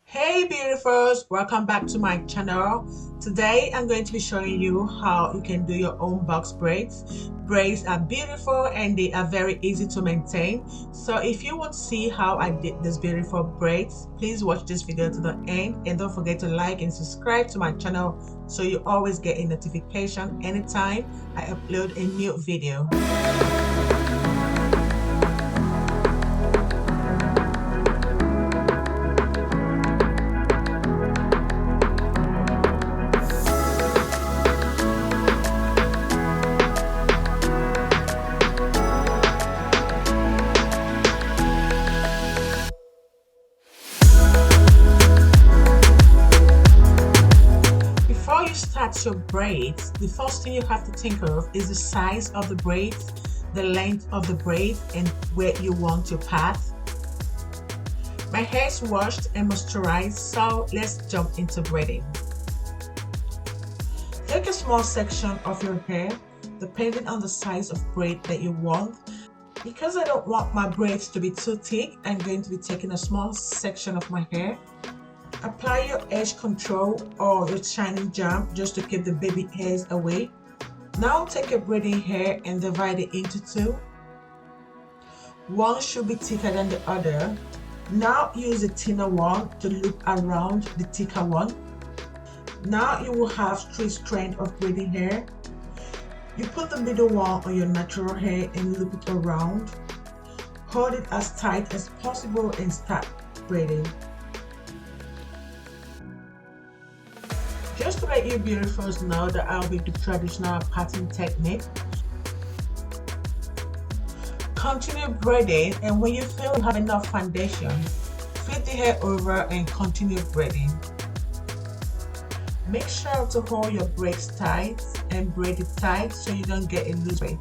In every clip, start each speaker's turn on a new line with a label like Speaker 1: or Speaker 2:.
Speaker 1: Hey beautifuls, welcome back to my channel. Today I'm going to be showing you how you can do your own box braids. Braids are beautiful and they are very easy to maintain. So if you want to see how I did this beautiful braids, please watch this video to the end and don't forget to like and subscribe to my channel so you always get a notification anytime I upload a new video. Before you start your braids, the first thing you have to think of is the size of the braids, the length of the braid, and where you want your path. My hair is washed and moisturized, so let's jump into braiding. Take a small section of your hair, depending on the size of braid that you want. Because I don't want my braids to be too thick, I'm going to be taking a small section of my hair. Apply your edge control or your shining jam just to keep the baby hairs away. Now take your braiding hair and divide it into two. One should be thicker than the other. Now use a thinner one to loop around the thicker one. Now you will have 3 strands of braiding hair. You put the middle one on your natural hair and loop it around. Hold it as tight as possible and start braiding. Just to let you beautifuls know that I'll be the traditional parting technique. Continue braiding, and when you feel you have enough foundation, flip the hair over and continue braiding. Make sure to hold your braids tight and braid it tight so you don't get a loose braid.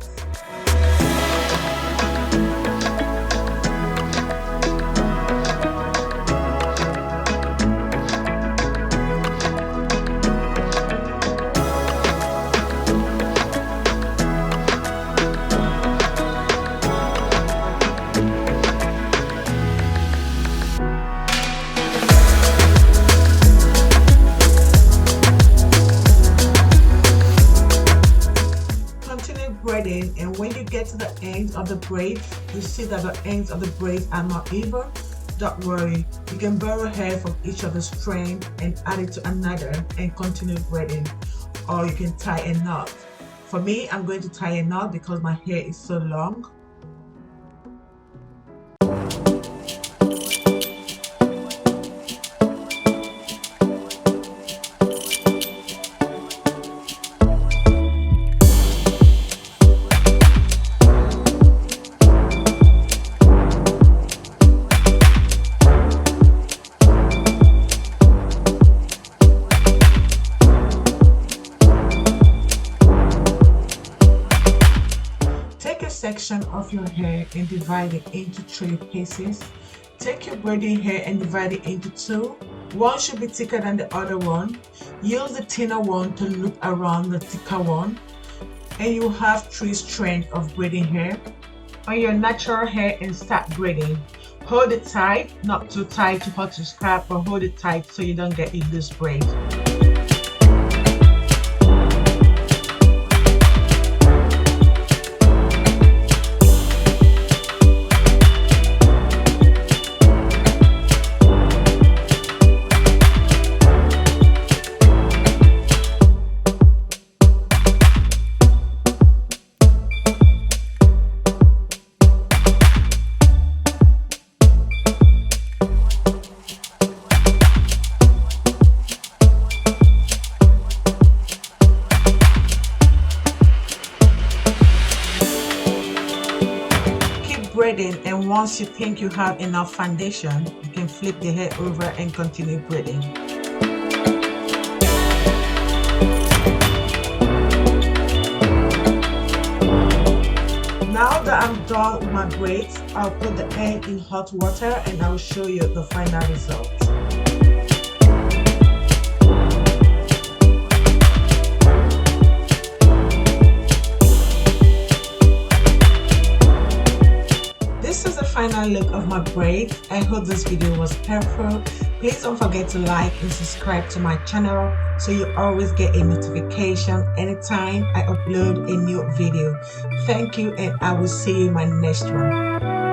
Speaker 1: Braiding, and when you get to the ends of the braids, you see that the ends of the braids are not even. Don't worry, you can borrow hair from each of the strands and add it to another and continue braiding, or you can tie a knot. For me, I'm going to tie a knot because my hair is so long. Section of your hair and divide it into 3 pieces. Take your braiding hair and divide it into 2. One should be thicker than the other one. Use the thinner one to loop around the thicker one, and you have 3 strands of braiding hair on your natural hair and start braiding. Hold it tight, not too tight to hurt your scalp, but hold it tight so you don't get a loose braid. Braiding, and once you think you have enough foundation, you can flip the hair over and continue braiding. Now that I'm done with my braids, I'll put the end in hot water and I'll show you the final result. This is the final look of my braids. I hope this video was helpful. Please don't forget to like and subscribe to my channel so you always get a notification anytime I upload a new video. Thank you, and I will see you in my next one.